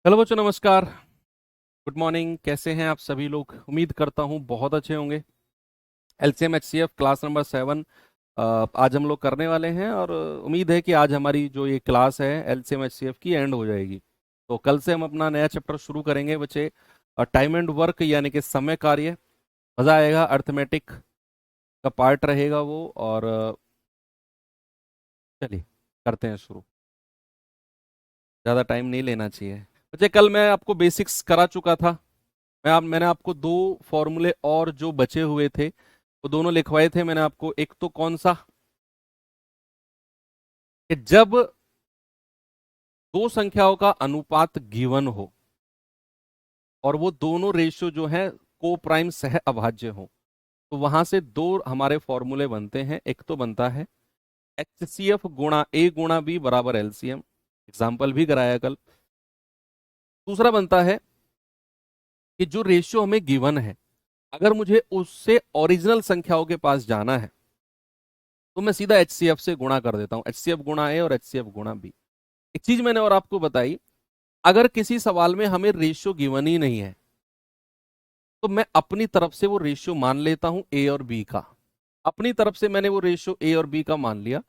Hello बच्चों, नमस्कार। Good morning. कैसे हैं आप सभी लोग? उम्मीद करता हूं बहुत अच्छे होंगे। एलसीएम एचसीएफ क्लास नंबर 7 आज हम लोग करने वाले हैं, और उम्मीद है कि आज हमारी जो ये क्लास है एलसीएम एचसीएफ की एंड हो जाएगी। तो कल से हम अपना नया चैप्टर शुरू करेंगे बच्चे, टाइम एंड वर्क यानी कि समय कार्य। मज़ा आएगा, अर्थमेटिक का पार्ट रहेगा वो। और चलिए करते हैं शुरू। ज़्यादा टाइम नहीं लेना चाहिए बच्चे। कल मैं आपको बेसिक्स करा चुका था। मैंने आपको दो फॉर्मूले और जो बचे हुए थे वो दोनों लिखवाए थे मैंने आपको। एक तो कौन सा, कि जब दो संख्याओं का अनुपात गिवन हो और वो दोनों रेशियो जो है को प्राइम सह अभाज्य हो, तो वहां से दो हमारे फॉर्मूले बनते हैं। एक तो बनता है HCF गुणा A गुणा B बराबर LCM, एग्जाम्पल भी कराया कल। दूसरा बनता है कि जो रेशियो हमें गिवन है, अगर मुझे उससे ओरिजिनल संख्याओं के पास जाना है तो मैं सीधा HCF से गुणा कर देता हूं। HCF गुणा A और HCF गुणा B। एक चीज मैंने और आपको बताई, अगर किसी सवाल में हमें रेशियो गिवन ही नहीं है तो मैं अपनी तरफ से वो रेशियो मान लेता हूं A और B का। अपनी तरफ से मैंने वो रेशियो A और B का मान लिया।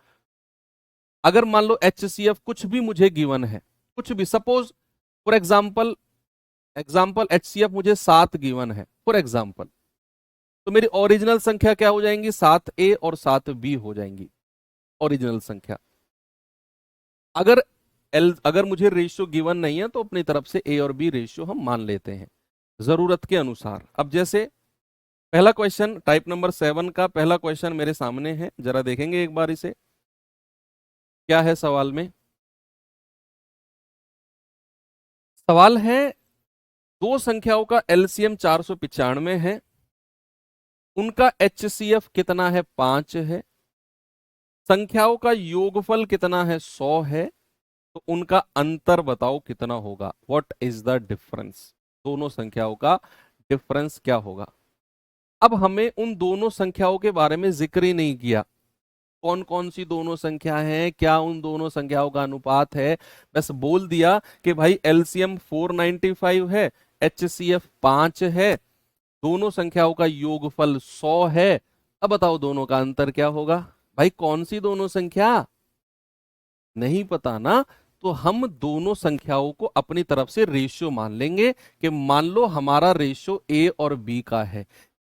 अगर मान लो HCF कुछ भी मुझे गिवन है, कुछ भी, suppose for example example HCF मुझे 7 गिवन है फॉर एग्जाम्पल, तो मेरी ओरिजिनल संख्या क्या हो जाएंगी? 7A और 7B हो जाएंगी ओरिजिनल संख्या। अगर मुझे रेशियो गिवन नहीं है तो अपनी तरफ से ए और बी रेशियो हम मान लेते हैं जरूरत के अनुसार। अब जैसे पहला क्वेश्चन, टाइप नंबर 7 का पहला क्वेश्चन मेरे सामने है, जरा देखेंगे एक बार इसे। क्या है सवाल में? सवाल है, दो संख्याओं का एलसीएम 495 है, उनका HCF कितना है? 5 है। संख्याओं का योगफल कितना है? 100 है। तो उनका अंतर बताओ कितना होगा? What is the difference? दोनों संख्याओं का डिफरेंस क्या होगा? अब हमें उन दोनों संख्याओं के बारे में जिक्र ही नहीं किया। कौन कौन सी दोनों संख्या हैं, क्या उन दोनों संख्याओं का अनुपात है। बस बोल दिया कि भाई एलसीएम 495 है, HCF 5 है, दोनों संख्याओं का योगफल 100 है। अब बताओ दोनों का अंतर क्या होगा? भाई कौन सी दोनों संख्या? नहीं पता ना? तो हम दोनों संख्याओं को अपनी तरफ से रेशियो मान लेंगे कि मान लो हमारा रेशियो ए और बी का है,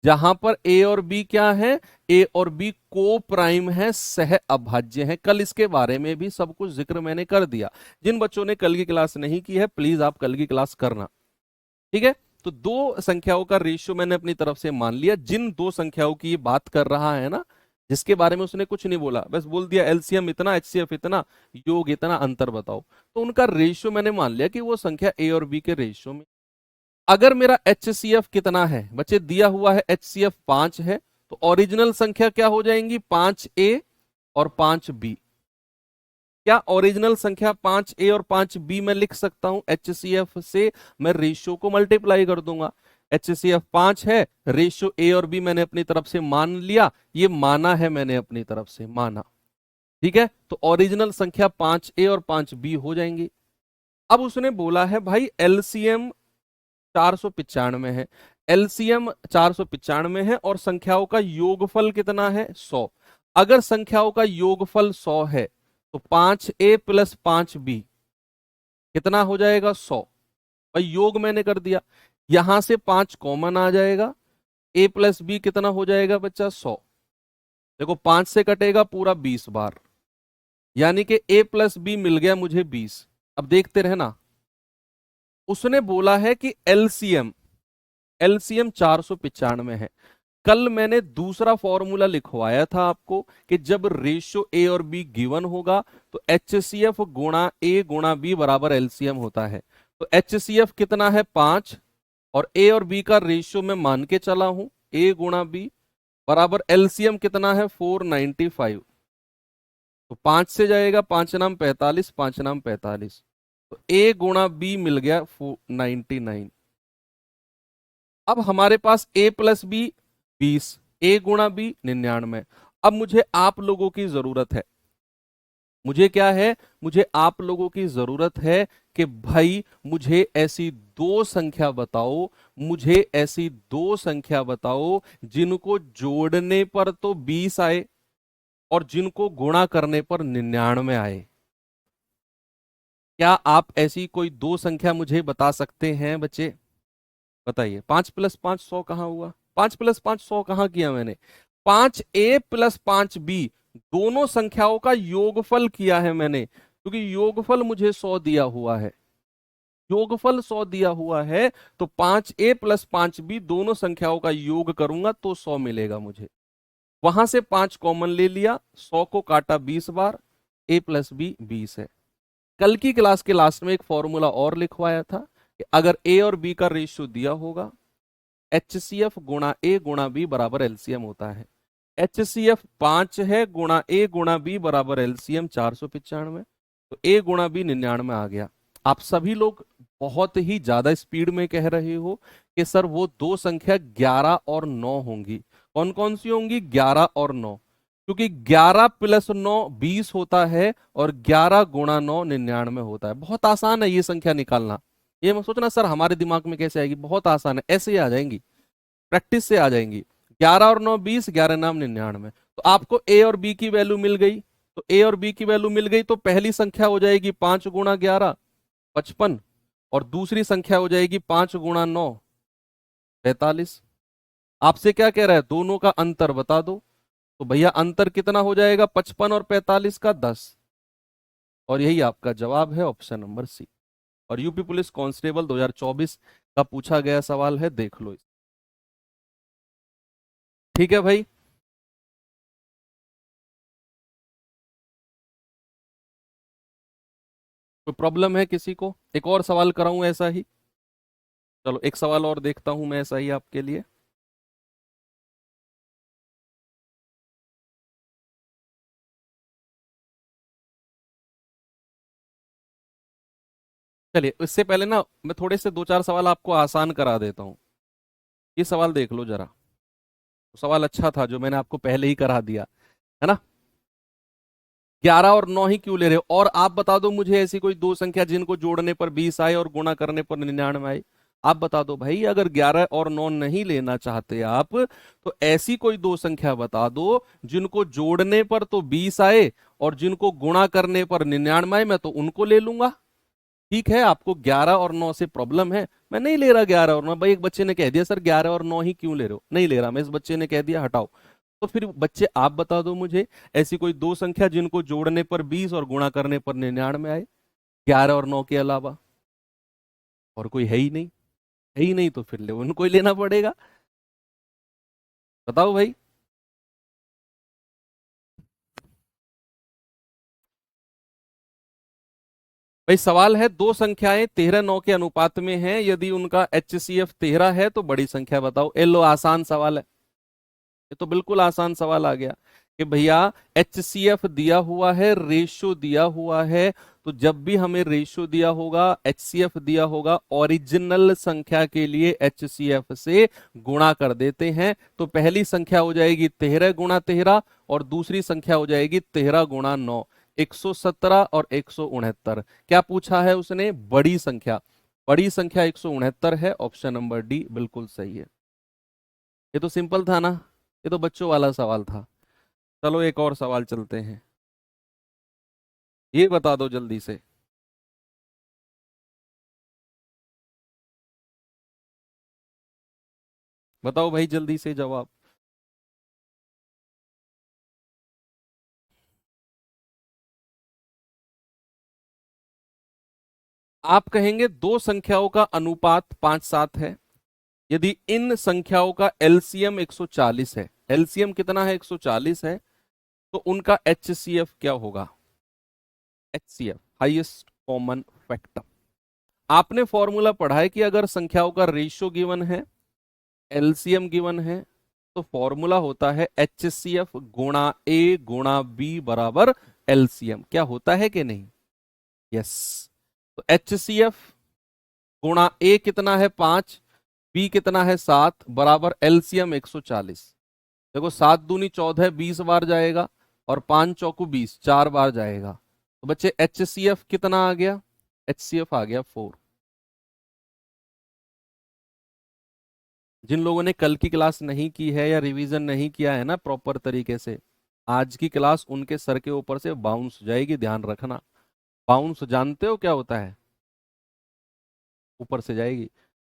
जहां पर ए और बी क्या है? ए और बी को प्राइम है, सह अभाज्य है। कल इसके बारे में भी सब कुछ जिक्र मैंने कर दिया। जिन बच्चों ने कल की क्लास नहीं की है, प्लीज आप कल की क्लास करना, ठीक है? तो दो संख्याओं का रेशियो मैंने अपनी तरफ से मान लिया। जिन दो संख्याओं की ये बात कर रहा है ना, जिसके बारे में उसने कुछ नहीं बोला, बस बोल दिया एलसीएम इतना, HCF इतना, योग इतना, अंतर बताओ, तो उनका रेशियो मैंने मान लिया कि वो संख्या ए और बी के रेशियो में। अगर मेरा HCF कितना है बच्चे? दिया हुआ है HCF 5 है, तो ओरिजिनल संख्या क्या हो जाएंगी? 5A और 5B। क्या ओरिजिनल संख्या 5A और 5B मैं लिख सकता हूं HCF से? मैं रेशियो को मल्टीप्लाई कर दूंगा। HCF 5 है, रेशियो A और B मैंने अपनी तरफ से मान लिया, ये माना है मैंने अपनी तरफ से, माना, ठीक है? तो ओरिजिनल संख्या 5A और 5B हो जाएंगी। अब उसने बोला है भाई एलसीएम 495 है, एलसीएम 495 है और संख्याओं का योगफल कितना है? 100। अगर संख्याओं का योगफल 100 है तो 5A प्लस 5B कितना हो जाएगा? 100। भाई योग मैंने कर दिया, यहां से 5 कॉमन आ जाएगा, A प्लस बी कितना हो जाएगा बच्चा? 100। देखो 5 से कटेगा पूरा 20 बार, यानी कि A प्लस बी मिल गया मुझे 20। अब देखते रहना, उसने बोला है कि एलसीएम एलसीएम 495 है। कल मैंने दूसरा फॉर्मूला लिखवाया था आपको कि जब रेशियो ए और बी गिवन होगा तो HCF गुणा ए गुणा बी बराबर एलसीएम होता है। तो HCF कितना है? 5, और ए और बी का रेशियो मैं मान के चला हूं ए गुणा बी बराबर एलसीएम कितना है? 495। तो 5 से जाएगा, 5 नाम 45, 5 नाम 45, तो ए गुणा बी मिल गया 499। अब हमारे पास A प्लस बी 20, A गुणा बी 99। अब मुझे आप लोगों की जरूरत है, मुझे क्या है, मुझे आप लोगों की जरूरत है कि भाई मुझे ऐसी दो संख्या बताओ, मुझे ऐसी दो संख्या बताओ जिनको जोड़ने पर तो 20 आए और जिनको गुणा करने पर 99 आए। क्या आप ऐसी कोई दो संख्या मुझे बता सकते हैं बच्चे? बताइए। 5 + 5 100 कहाँ हुआ? 5 + 5 100 कहाँ किया मैंने? 5a + 5b दोनों संख्याओं का योगफल किया है मैंने, क्योंकि योगफल मुझे 100 दिया हुआ है। योगफल 100 दिया हुआ है तो 5a + 5b दोनों संख्याओं का योग करूंगा तो 100 मिलेगा मुझे। वहां से 5 कॉमन ले लिया, 100 को काटा 20 बार, a + b 20 है। कल की क्लास के लास्ट में एक फॉर्मूला और लिखवाया था कि अगर a और b का रेशियो दिया होगा, HCF गुणा a गुणा b बराबर एलसीएम होता है। HCF 5 है, गुणा a गुणा b बराबर एलसीएम 495, तो a गुणा b 99 आ गया। आप सभी लोग बहुत ही ज्यादा स्पीड में कह रहे हो कि सर वो दो संख्या 11 और 9 होंगी। कौन कौन सी होंगी? 11 और 9, क्योंकि 11 + 9 20 होता है और 11 गुणा 9 99 होता है। बहुत आसान है ये संख्या निकालना। ये मत सोचना सर हमारे दिमाग में कैसे आएगी, बहुत आसान है, ऐसे ही आ जाएंगी, प्रैक्टिस से आ जाएंगी। 11 और 9 20, 11 नाम 99। तो आपको ए और बी की वैल्यू मिल गई, तो ए और बी की वैल्यू मिल गई तो पहली संख्या हो जाएगी 5 गुणा 11 55, और दूसरी संख्या हो जाएगी 5 गुणा 9 45। आपसे क्या कह रहा है? दोनों का अंतर बता दो। तो भैया अंतर कितना हो जाएगा? 55 और 45 का 10। और यही आपका जवाब है, ऑप्शन नंबर सी। और यूपी पुलिस कांस्टेबल 2024 का पूछा गया सवाल है, देख लो। ठीक है भाई। कोई प्रॉब्लम है किसी को? एक और सवाल कराऊं ऐसा ही? चलो एक सवाल और देखता हूं मैं ऐसा ही आपके लिए। चलिए इससे पहले ना मैं थोड़े से दो चार सवाल आपको आसान करा देता हूं। ये सवाल देख लो जरा। सवाल अच्छा था जो मैंने आपको पहले ही करा दिया है ना। 11 और 9 ही क्यों ले रहे हो? और आप बता दो मुझे ऐसी कोई दो संख्या जिनको जोड़ने पर 20 आए और गुणा करने पर 99 आए। आप बता दो भाई, अगर 11 और 9 नहीं लेना चाहते आप तो ऐसी कोई दो संख्या बता दो जिनको जोड़ने पर तो 20 आए और जिनको गुणा करने पर 99 आए, मैं तो उनको ले लूंगा। ठीक है, आपको 11 और 9 से प्रॉब्लम है, मैं नहीं ले रहा 11 और 9। भाई एक बच्चे ने कह दिया सर 11 और 9 ही क्यों ले रहे हो, नहीं ले रहा मैं, इस बच्चे ने कह दिया हटाओ। तो फिर बच्चे आप बता दो मुझे ऐसी कोई दो संख्या जिनको जोड़ने पर 20 और गुणा करने पर 99 आए, 11 और 9 के अलावा। और कोई है ही नहीं, है ही नहीं तो फिर ले उनको ही लेना पड़ेगा। बताओ भाई। भाई सवाल है, दो संख्याएं 13 9 के अनुपात में हैं, यदि उनका HCF 13 है तो बड़ी संख्या बताओ। ये लो आसान सवाल है, ये तो बिल्कुल आसान सवाल आ गया कि भैया HCF दिया हुआ है, रेशियो दिया हुआ है, तो जब भी हमें रेशियो दिया होगा, HCF दिया होगा, ओरिजिनल संख्या के लिए HCF से गुणा कर देते हैं। तो पहली संख्या हो जाएगी 13 गुणा 13 और दूसरी संख्या हो जाएगी 13 गुणा 9, 117 और 169। क्या पूछा है उसने? बड़ी संख्या। बड़ी संख्या 169 है, ऑप्शन नंबर डी बिल्कुल सही है। ये तो सिंपल था ना, ये तो बच्चों वाला सवाल था। चलो एक और सवाल चलते हैं, ये बता दो जल्दी से। बताओ भाई जल्दी से जवाब। आप कहेंगे दो संख्याओं का अनुपात 5 7 है, यदि इन संख्याओं का एलसीएम 140 है, एलसीएम कितना है? 140 है, तो उनका HCF क्या होगा? HCF highest common factor. आपने फॉर्मूला पढ़ा है कि अगर संख्याओं का रेशियो गिवन है, एलसीएम गिवन है, तो फॉर्मूला होता है HCF गुणा A गुणा B बराबर एलसीएम। क्या होता है कि नहीं? यस। तो HCF गुणा A कितना है? 5, B कितना है? 7 बराबर एलसीएम 140। देखो 7 दूनी 14, 20 बार जाएगा, और 5 चौकू 20 4 बार जाएगा। तो बच्चे HCF कितना आ गया? HCF आ गया 4। जिन लोगों ने कल की क्लास नहीं की है या रिवीजन नहीं किया है ना प्रॉपर तरीके से, आज की क्लास उनके सर के ऊपर से बाउंस हो जाएगी, ध्यान रखना। बाउंस जानते हो क्या होता है? ऊपर से जाएगी।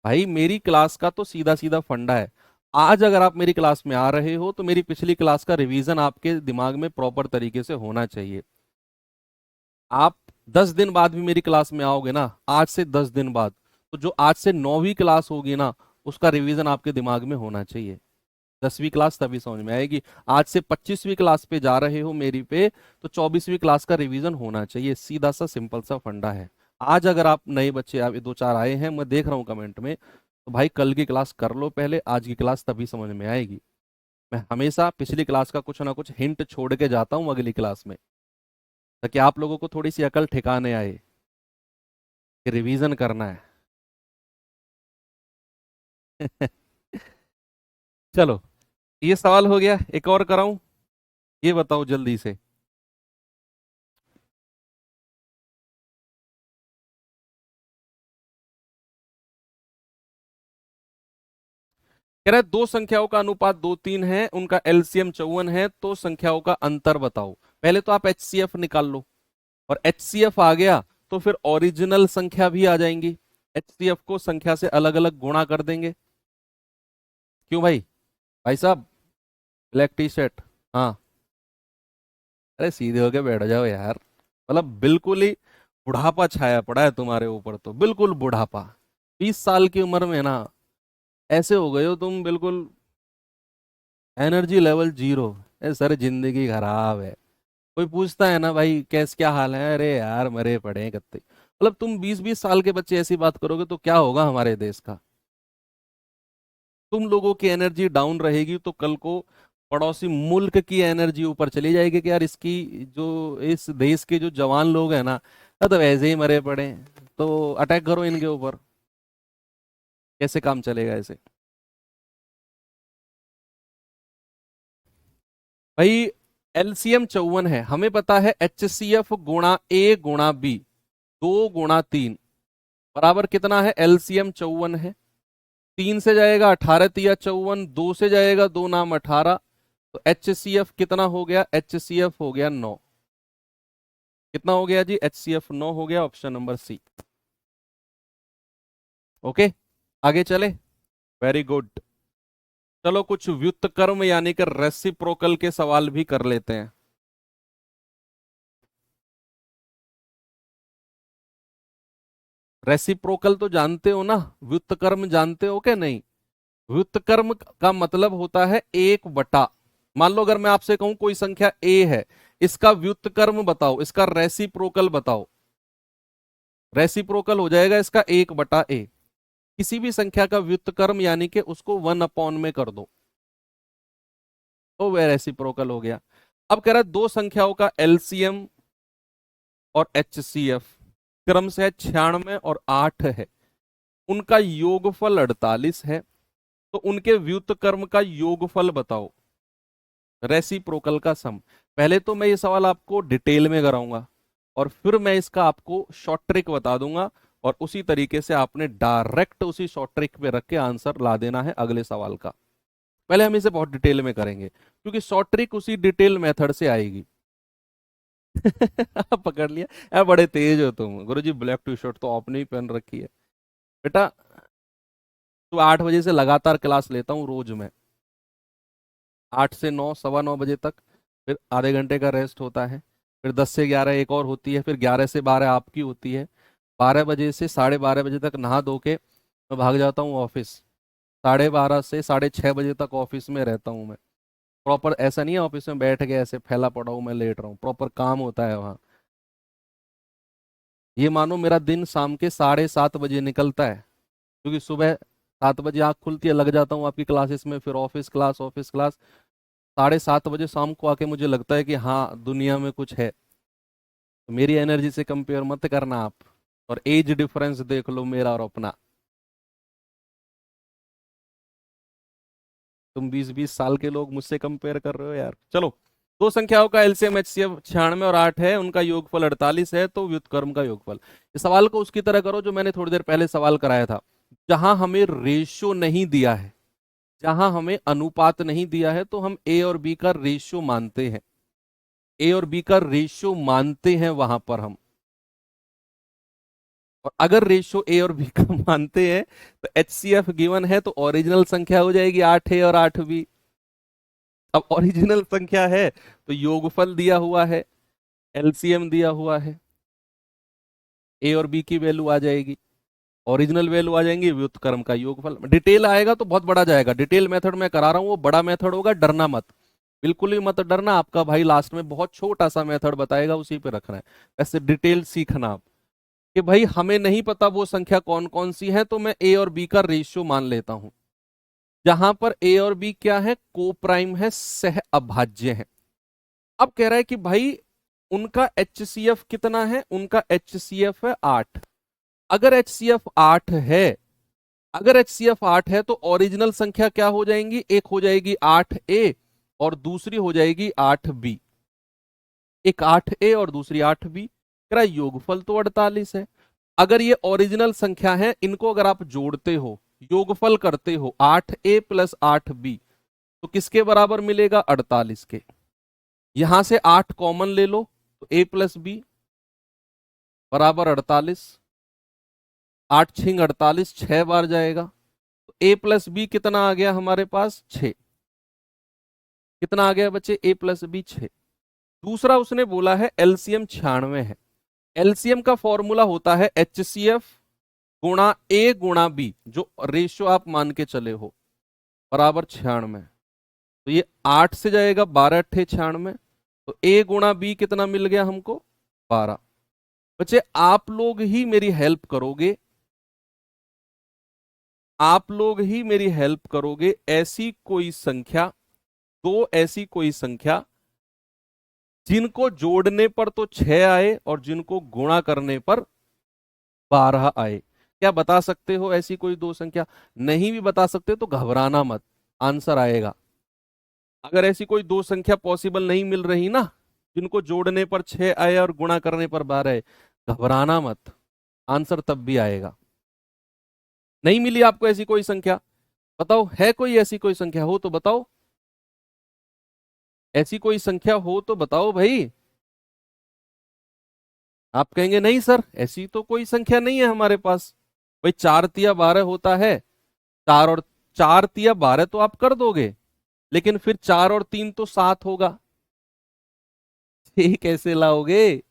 भाई मेरी क्लास का तो सीधा सीधा फंडा है। आज अगर आप मेरी क्लास में आ रहे हो तो मेरी पिछली क्लास का रिवीजन आपके दिमाग में प्रॉपर तरीके से होना चाहिए। आप 10 दिन बाद भी मेरी क्लास में आओगे ना, आज से 10 दिन बाद, तो जो आज से 9वीं क्लास होगी ना, उसका रिवीजन आपके दिमाग में होना चाहिए। 10वीं क्लास तभी समझ में आएगी। आज से 25वीं क्लास पे जा रहे हो मेरी पे, तो 24वीं क्लास का रिवीजन होना चाहिए। सीधा सा सिंपल सा फंडा है। आज अगर आप नए बच्चे आप दो चार आए हैं, मैं देख रहा हूँ कमेंट में, तो भाई कल की क्लास कर लो पहले, आज की क्लास तभी समझ में आएगी। मैं हमेशा पिछली क्लास का कुछ ना कुछ हिंट छोड़ के जाता हूँ अगली क्लास में, ताकि आप लोगों को थोड़ी सी अकल ठिकाने आए कि रिवीजन करना है। चलो, ये सवाल हो गया, एक और कराऊं? ये बताओ जल्दी से। कह रहा है दो संख्याओं का अनुपात 2 3 है, उनका एलसीएम 54 है, तो संख्याओं का अंतर बताओ। पहले तो आप एचसीएफ निकाल लो, और एचसीएफ आ गया तो फिर ओरिजिनल संख्या भी आ जाएंगी। एचसीएफ को संख्या से अलग अलग गुणा कर देंगे। क्यों भाई? भाई साहब, ब्लैक टी शर्ट। हाँ, अरे सीधे होके बैठ जाओ यार। मतलब बिल्कुल ही बुढ़ापा छाया पड़ा है तुम्हारे ऊपर, तो बिल्कुल बुढ़ापा। 20 साल की उम्र में ना ऐसे हो गए हो तुम, बिल्कुल एनर्जी लेवल जीरो। सर जिंदगी खराब है। कोई पूछता है ना भाई कैस क्या हाल है, अरे यार मरे पड़े हैं कत्ते। मतलब तुम 20 20 साल के बच्चे ऐसी बात करोगे तो क्या होगा हमारे देश का? तुम लोगों की एनर्जी डाउन रहेगी तो कल को पड़ोसी मुल्क की एनर्जी ऊपर चली जाएगी कि यार इसकी जो इस देश के जो जवान लोग हैं ना, तो वैसे ही मरे पड़े हैं, तो अटैक करो इनके ऊपर। कैसे काम चलेगा ऐसे? भाई एलसीएम 54 है, हमें पता है HCF गुणा A गुणा B, 2 गुणा 3 बराबर कितना है? एलसीएम 54 है। 3 से जाएगा 18 तिया 54, 2 से जाएगा 2 नाम 18, तो HCF कितना हो गया? HCF हो गया 9। कितना हो गया जी? HCF 9 हो गया, ऑप्शन नंबर सी। ओके, आगे चले। Very good. चलो कुछ व्युत्क्रम यानी कि रेसिप्रोकल के सवाल भी कर लेते हैं। रेसिप्रोकल तो जानते हो ना, व्युत्क्रम जानते हो क्या नहीं? व्युत्क्रम का मतलब होता है 1/। मान लो अगर मैं आपसे कहूं कोई संख्या ए है, इसका व्युत्क्रम बताओ, इसका रेसिप्रोकल बताओ। रेसिप्रोकल हो जाएगा इसका 1/A। किसी भी संख्या का व्युत्क्रम यानी कि उसको 1 अपॉन में कर दो, तो वह रेसिप्रोकल हो गया। अब कह रहा है दो संख्याओं का एलसीएम और एचसीएफ क्रम से 96 और 8 है, उनका योगफल 48 है, तो उनके व्युत्क्रम का योगफल बताओ, रेसिप्रोकल का सम। पहले तो मैं ये सवाल आपको डिटेल में कराऊंगा, और फिर मैं इसका आपको शॉर्ट ट्रिक बता दूंगा, और उसी तरीके से आपने डायरेक्ट उसी शॉर्ट ट्रिक पे रख के आंसर ला देना है अगले सवाल का। पहले हम इसे बहुत डिटेल में करेंगे, क्योंकि शॉर्ट ट्रिक उसी डिटेल मेथड से आएगी। पकड़ लिया? बड़े तेज हो तुम गुरुजी, ब्लैक टी शर्ट तो आपने ही पहन रखी है। बेटा, तो 8 बजे से लगातार क्लास लेता हूँ रोज मैं, 8 से 9, 9:15 बजे तक। फिर आधे घंटे का रेस्ट होता है, फिर 10 से 11 एक और होती है, फिर 11 से 12 आपकी होती है। 12 बजे से 12:30 बजे तक नहा धो के मैं भाग जाता हूँ ऑफिस। 12:30 से 6:30 बजे तक ऑफिस में रहता हूँ मैं। प्रॉपर ऐसा नहीं है ऑफिस में बैठ के ऐसे फैला पड़ा हूँ मैं लेट रहा हूँ, प्रॉपर काम होता है वहाँ। ये मानो मेरा दिन शाम के 7:30 बजे निकलता है, क्योंकि सुबह 7 बजे आँख खुलती है, लग जाता हूँ आपकी क्लासेस में, फिर ऑफिस क्लास। 7:30 बजे शाम को आके मुझे लगता है कि हाँ दुनिया में कुछ है। तो मेरी एनर्जी से कंपेयर मत करना आप, और एज डिफरेंस देख लो मेरा और अपना। तुम 20 20 साल के लोग मुझसे कंपेयर कर रहे हो यार। चलो, दो संख्याओं का एलसीएम एचसीएफ 96 और 8 है, उनका योगफल 48 है, तो व्युत्क्रम का योगफल। इस सवाल को उसकी तरह करो जो मैंने थोड़ी देर पहले सवाल कराया था, जहां हमें रेशियो नहीं दिया है, जहां हमें अनुपात नहीं दिया है, तो हम ए और बी का रेशियो मानते हैं, ए और बी का रेशियो मानते हैं वहां पर हम। और अगर रेशियो ए और बी का मानते हैं तो एचसीएफ गिवन है, तो ओरिजिनल संख्या हो जाएगी 8 ए और 8 बी। अब ओरिजिनल संख्या है तो योगफल दिया हुआ है, एलसीएम दिया हुआ है, ए और बी की वैल्यू आ जाएगी, ओरिजिनल वैल्यू आ जाएंगी, व्युत्क्रम का योगफल। डिटेल आएगा तो बहुत बड़ा जाएगा, डिटेल मेथड में करा रहा हूं, वो बड़ा मेथड होगा, डरना मत, बिल्कुल ही मत डरना। आपका भाई लास्ट में बहुत छोटा सा मेथड बताएगा, उसी पे रखना है। ऐसे डिटेल सीखना आप कि भाई हमें नहीं पता वो संख्या कौन कौन सी है, तो मैं ए और बी का रेशियो मान लेता हूं, जहां पर ए और बी क्या है, को प्राइम है, सह अभाज्य है। अब कह रहा है कि भाई उनका एचसीएफ कितना है, उनका एचसीएफ है 8। अगर एचसीएफ 8 है, अगर एचसीएफ 8 है, तो ओरिजिनल संख्या क्या हो जाएंगी, एक हो जाएगी 8 ए और दूसरी हो जाएगी 8 बी। एक 8 ए और दूसरी 8 बी। कह रहा है योगफल तो 48 है। अगर ये ओरिजिनल संख्या है, इनको अगर आप जोड़ते हो, योगफल करते हो 8 ए प्लस 8 बी, तो किसके बराबर मिलेगा, 48 के। यहां से 8 कॉमन ले लो, तो ए प्लस बी बराबर 48, 8 छिंग 48, 6 बार जाएगा, तो ए प्लस बी कितना आ गया हमारे पास, 6। कितना आ गया बच्चे, ए प्लस बी 6। दूसरा उसने बोला है एलसीएम 96 है। एलसीएम का फॉर्मूला होता है एचसीएफ गुणा ए गुणा बी, जो रेशियो आप मान के चले हो, बराबर 96। तो ये 8 से जाएगा, 12 अट्ठे 96, तो ए गुणा बी कितना मिल गया हमको, 12। बच्चे आप लोग ही मेरी हेल्प करोगे, आप लोग ही मेरी हेल्प करोगे। ऐसी कोई संख्या, दो ऐसी कोई संख्या जिनको जोड़ने पर तो 6 आए और जिनको गुणा करने पर 12 आए। क्या बता सकते हो ऐसी कोई दो संख्या? नहीं भी बता सकते तो घबराना मत, आंसर आएगा। अगर ऐसी कोई दो संख्या पॉसिबल नहीं मिल रही ना, जिनको जोड़ने पर 6 आए और गुणा करने पर 12 आए, घबराना मत, आंसर तब भी आएगा। नहीं मिली आपको ऐसी कोई संख्या? बताओ, है कोई ऐसी कोई संख्या? हो तो बताओ, ऐसी कोई संख्या हो तो बताओ भाई। आप कहेंगे नहीं सर, ऐसी तो कोई संख्या नहीं है हमारे पास। भाई 4 तिया 12 होता है, 4 तिया 12 तो आप कर दोगे, लेकिन फिर 4 और 3 तो 7 होगा। ये कैसे लाओगे?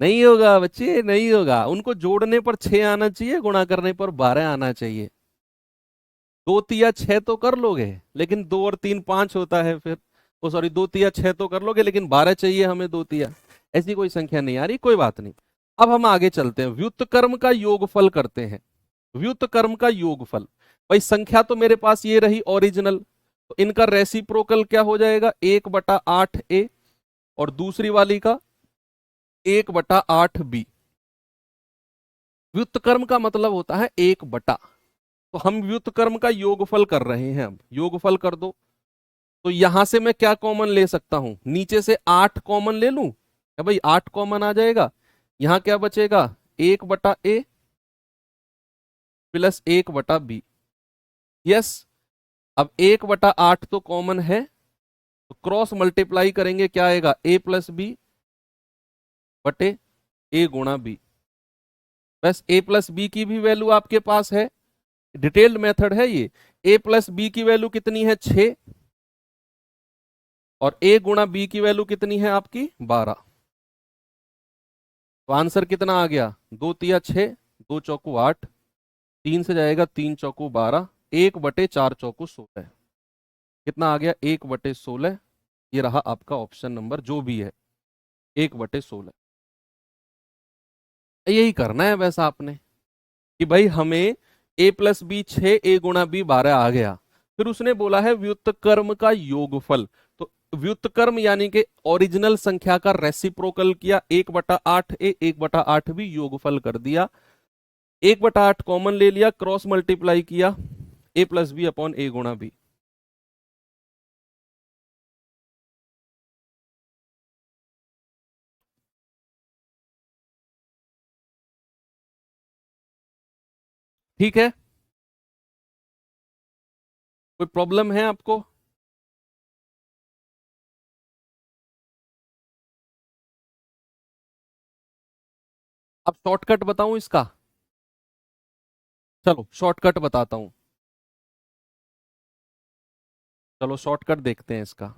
नहीं होगा बच्चे, नहीं होगा। उनको जोड़ने पर 6 आना चाहिए, गुणा करने पर 12 आना चाहिए। 2 तिया 6 तो कर लोगे, लेकिन 2 और 3 5 होता है फिर। ओ सॉरी, 2 तिया 6 तो कर लोगे, लेकिन 12 चाहिए हमें 2 तिया। ऐसी कोई संख्या नहीं आ रही, कोई बात नहीं। अब हम आगे चलते हैं, व्युत्क्रम का योगफल करते हैं। व्युत्क्रम का योगफल, भाई संख्या तो मेरे पास ये रही ओरिजिनल, तो इनका रेसिप्रोकल क्या हो जाएगा, 1/8 ए और दूसरी वाली का 1/8 बी। व्युत्क्रम का मतलब होता है 1/। तो हम व्युत्क्रम का योगफल कर रहे हैं। अब योगफल कर दो, तो यहां से मैं क्या कॉमन ले सकता हूं, नीचे से 8 कॉमन ले लूं क्या भाई, 8 कॉमन आ जाएगा। यहां क्या बचेगा, 1/a प्लस 1/b। यस, अब 1/8 तो कॉमन है, तो क्रॉस मल्टीप्लाई करेंगे, क्या आएगा, a प्लस बी बटे a गुणा बी। बस a प्लस बी की भी वैल्यू आपके पास है, डिटेल्ड मेथड है ये। a प्लस बी की वैल्यू कितनी है, 6, और a गुणा बी की वैल्यू कितनी है आपकी, 12। तो आंसर कितना आ गया, 2 तिया 6, 2 चौकू 8, 3 से जाएगा 3 चौकू 12, 1/4 चौकू 16। कितना आ गया, 1/16। ये रहा आपका ऑप्शन नंबर जो भी है, 1/16। यही करना है वैसा आपने, कि भाई हमें a प्लस बी 6, a गुणा बी 12 आ गया। फिर उसने बोला है व्युत्क्रम का योगफल। तो व्युत्क्रम यानी कि ओरिजिनल संख्या का रेसिप्रोकल किया, 1/8 a 1/8 बी, योगफल कर दिया। 1/8 कॉमन ले लिया, क्रॉस मल्टीप्लाई किया, a plus B upon a गुणा बी। ठीक है, कोई प्रॉब्लम है आपको? अब शॉर्टकट बताऊं इसका? चलो शॉर्टकट बताता हूं। चलो शॉर्टकट देखते हैं इसका।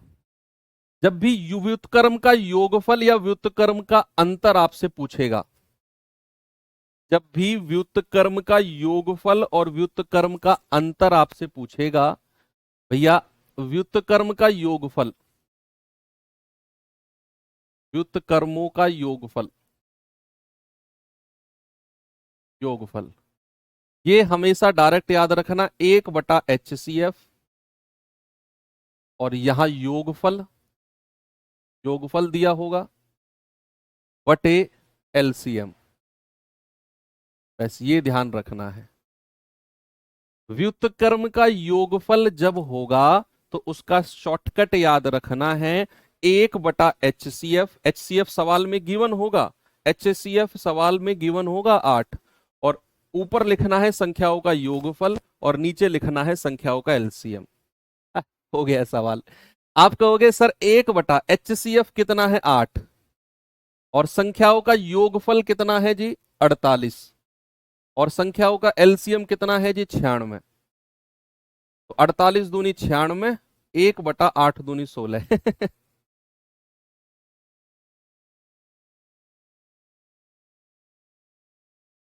जब भी व्युत्क्रम का योगफल या व्युत्क्रम का अंतर आपसे पूछेगा, जब भी व्युत्क्रम का योगफल और व्युत्क्रम का अंतर आपसे पूछेगा, भैया व्युत्क्रम का योगफल, व्युत्क्रमों का योगफल, योगफल ये हमेशा डायरेक्ट याद रखना 1/HCF, और यहां योगफल, योगफल दिया होगा बटे LCM। बस ये ध्यान रखना है। व्युत्क्रम का योगफल जब होगा तो उसका शॉर्टकट याद रखना है 1/HCF। HCF सवाल में गिवन होगा, HCF सवाल में गिवन होगा 8, और ऊपर लिखना है संख्याओं का योगफल और नीचे लिखना है संख्याओं का LCM। हो गया सवाल। आप कहोगे सर 1/HCF कितना है 8, और संख्याओं का योगफल कितना है जी 48, और संख्याओं का LCM कितना है जी 96। तो 48 दूनी 96, 1/8 दूनी 16।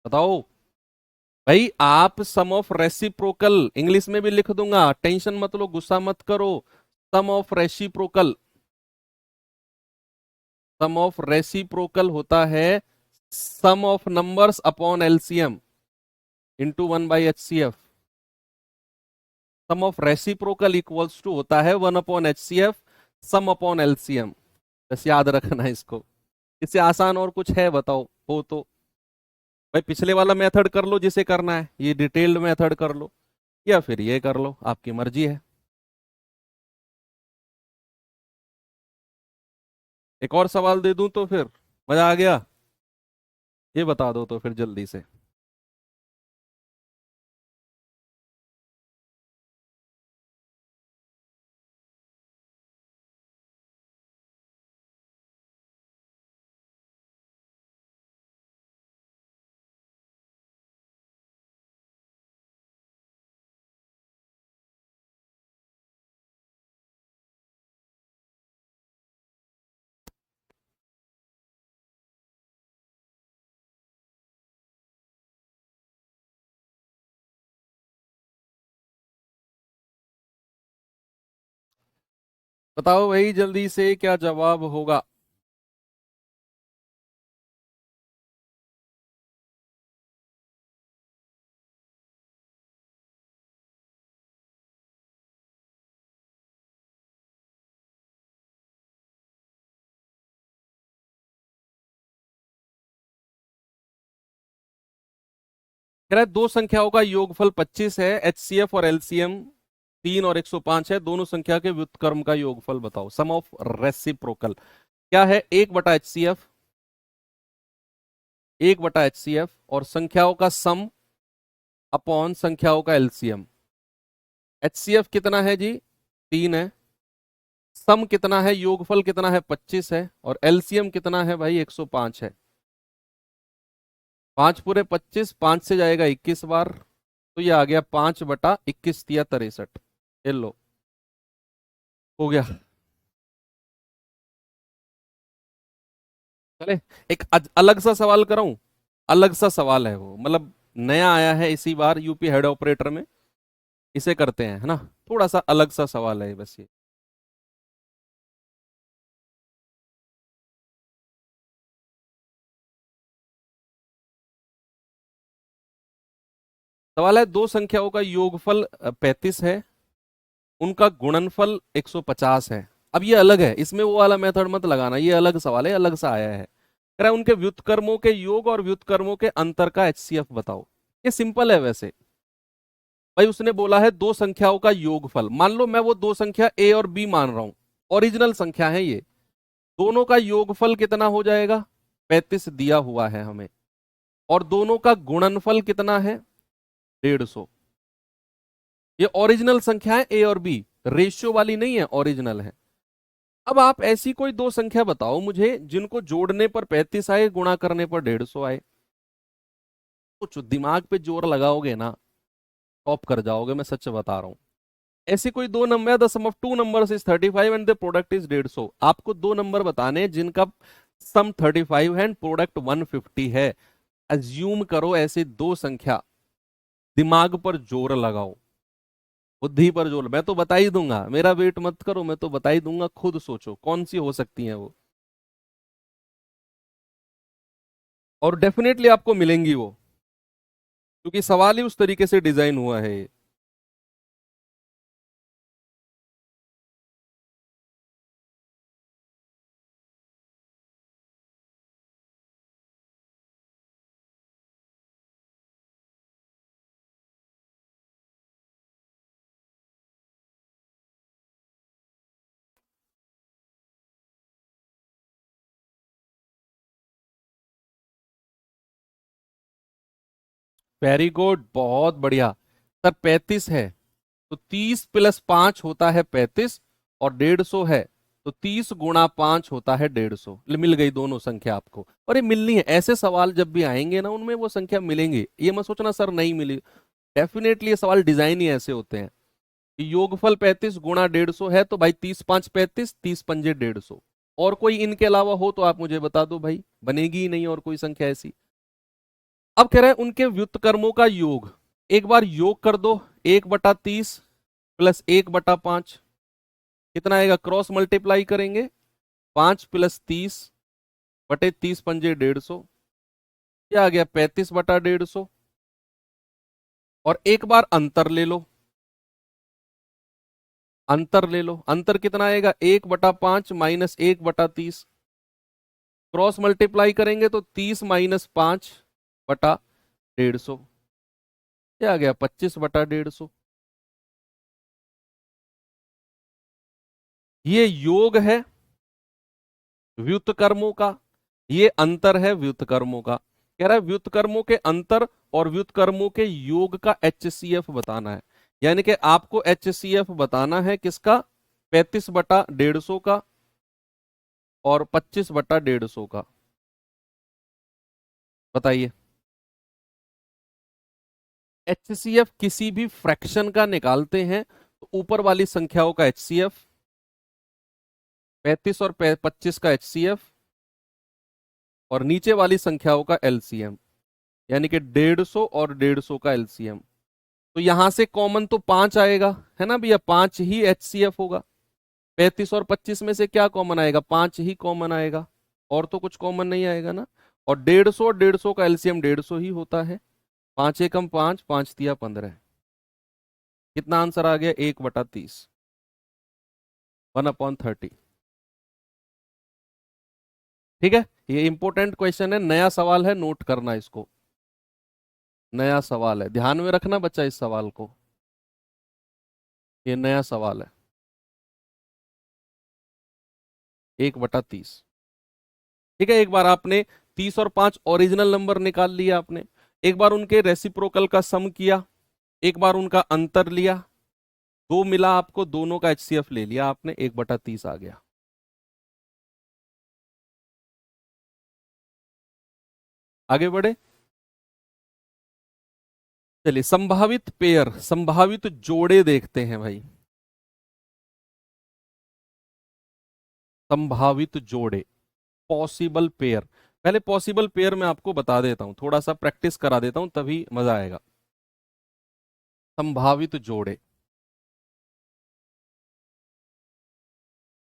बताओ भाई, आप सम ऑफ रेसिप्रोकल इंग्लिश में भी लिख दूंगा, टेंशन मत लो, गुस्सा मत करो। Sum of reciprocal, sum of reciprocal होता है sum of numbers upon LCM into 1/HCF। Sum of reciprocal equals to होता है 1/HCF सम अपॉन LCM। बस याद रखना है इसको। इससे आसान और कुछ है बताओ हो तो? भाई पिछले वाला मेथड कर लो जिसे करना है, ये डिटेल्ड मेथड कर लो, या फिर ये कर लो, आपकी मर्जी है। एक और सवाल दे दूं तो फिर मजा आ गया? ये बता दो तो फिर जल्दी से। बताओ भाई जल्दी से क्या जवाब होगा? कह रहा है दो संख्याओं का योगफल 25 है, HCF और LCM 3 और 105 है, दोनों संख्या के व्युत्क्रम का योगफल बताओ। सम ऑफ रेसिप्रोकल क्या है? 1/HCF, 1/HCF और संख्याओं का सम अपॉन संख्याओं का LCM। HCF कितना है जी 3 है, सम कितना है, योगफल कितना है 25 है, और LCM कितना है भाई 105 है। 5 पूरे 25, 5 से जाएगा 21 बार, तो ये आ गया 5/21 या 63। ये लो हो गया। चले एक अलग सा सवाल कराऊं? अलग सा सवाल है वो, मतलब नया आया है इसी बार यूपी हेड ऑपरेटर में, इसे करते हैं है ना। थोड़ा सा अलग सा सवाल है बस ये। सवाल है दो संख्याओं का योगफल 35 है, उनका गुणनफल 150 है। अब ये अलग है, इसमें वो वाला मेथड मत लगाना, ये अलग सवाल है, अलग सा आया है। कह रहा है उनके व्युत्क्रमों के योग और व्युत्क्रमों के अंतर का HCF बताओ। ये सिंपल है वैसे भाई, उसने बोला है दो संख्याओं का योगफल। मान लो मैं वो दो संख्या A और B मान रहा हूं, ओरिजिनल संख्या है ये, दोनों का योगफल कितना हो जाएगा? 35 दिया हुआ है हमें, और दोनों का गुणनफल कितना है? 150। ये ओरिजिनल संख्या है, ए और बी, रेशियो वाली नहीं है, ओरिजिनल है। अब आप ऐसी कोई दो संख्या बताओ मुझे जिनको जोड़ने पर 35 आए, गुणा करने पर 150 आए। कुछ दिमाग पे जोर लगाओगे ना, टॉप कर जाओगे, मैं सच बता रहा हूं। ऐसे कोई दो number, the sum of two numbers is 35 and the product is 150। आपको दो नंबर बताने हैं जिनका सम 35 है एंड प्रोडक्ट 150 है। अज्यूम करो ऐसे दो संख्या, दिमाग पर जोर लगाओ, बुद्धि पर जोर। मैं तो बता ही दूंगा, मेरा वेट मत करो, मैं तो बता ही दूंगा, खुद सोचो कौन सी हो सकती है वो, और डेफिनेटली आपको मिलेंगी वो, क्योंकि सवाल ही उस तरीके से डिजाइन हुआ है ये। वेरी गुड, बहुत बढ़िया। सर 35 है तो 30 प्लस 5 होता है 35, और 150 है तो 30 गुणा 5 होता है 150। मिल गई दोनों संख्या आपको। और ये मिलनी है, ऐसे सवाल जब भी आएंगे ना उनमें वो संख्या मिलेंगी, ये मत सोचना सर नहीं मिली। डेफिनेटली ये सवाल डिजाइन ही ऐसे होते हैं कि योगफल 35 गुणा 150 है तो भाई 30 5 35, 30 पंजे 150। और कोई इनके अलावा हो तो आप मुझे बता दो भाई, बनेगी ही नहीं और कोई संख्या ऐसी। अब कह रहे हैं उनके व्युत्क्रमों का योग, एक बार योग कर दो। 1/30 प्लस 1/5 कितना आएगा, क्रॉस मल्टीप्लाई करेंगे, 5 प्लस 30 बटे 30 पंजे 150, क्या आ गया 35/150। और एक बार अंतर ले लो, अंतर ले लो, अंतर कितना आएगा 1/5 माइनस 1/30, क्रॉस मल्टीप्लाई करेंगे तो 30 माइनस 5/150, क्या आ गया 25/150। ये योग है व्युत्क्रमों का, ये अंतर है व्युत्क्रमों का। कह रहा है व्युत्क्रमों के अंतर और व्युत्क्रमों के योग का HCF बताना है। यानी कि आपको HCF बताना है किसका, 35/150 का और 25/150 का। बताइए। HCF किसी भी फ्रैक्शन का निकालते हैं तो ऊपर वाली संख्याओं का HCF, 35 और 25 का HCF, और नीचे वाली संख्याओं का LCM, यानी कि 150 और 150 का LCM। तो यहां से कॉमन तो 5 आएगा, है ना भैया, 5 ही HCF होगा। 35 और 25 में से क्या कॉमन आएगा, 5 ही कॉमन आएगा, और तो कुछ कॉमन नहीं आएगा ना। और 150 और 150 का LCM 150 ही होता है। 5 एकम 5, 5 तिया 15, कितना आंसर आ गया 1/30, 1/30। ठीक है, ये इंपॉर्टेंट क्वेश्चन है, नया सवाल है, नोट करना इसको, नया सवाल है, ध्यान में रखना बच्चा इस सवाल को, ये नया सवाल है। 1/30। ठीक है, एक बार आपने 30 और 5 ओरिजिनल नंबर निकाल लिया आपने, एक बार उनके रेसिप्रोकल का सम किया, एक बार उनका अंतर लिया, दो मिला आपको, दोनों का HCF ले लिया आपने, 1/30 आ गया। आगे बढ़े, चलिए संभावित पेयर, संभावित जोड़े देखते हैं भाई। संभावित जोड़े, पॉसिबल पेयर। पहले पॉसिबल पेयर मैं आपको बता देता हूं, थोड़ा सा प्रैक्टिस करा देता हूं तभी मजा आएगा। संभावित जोड़े,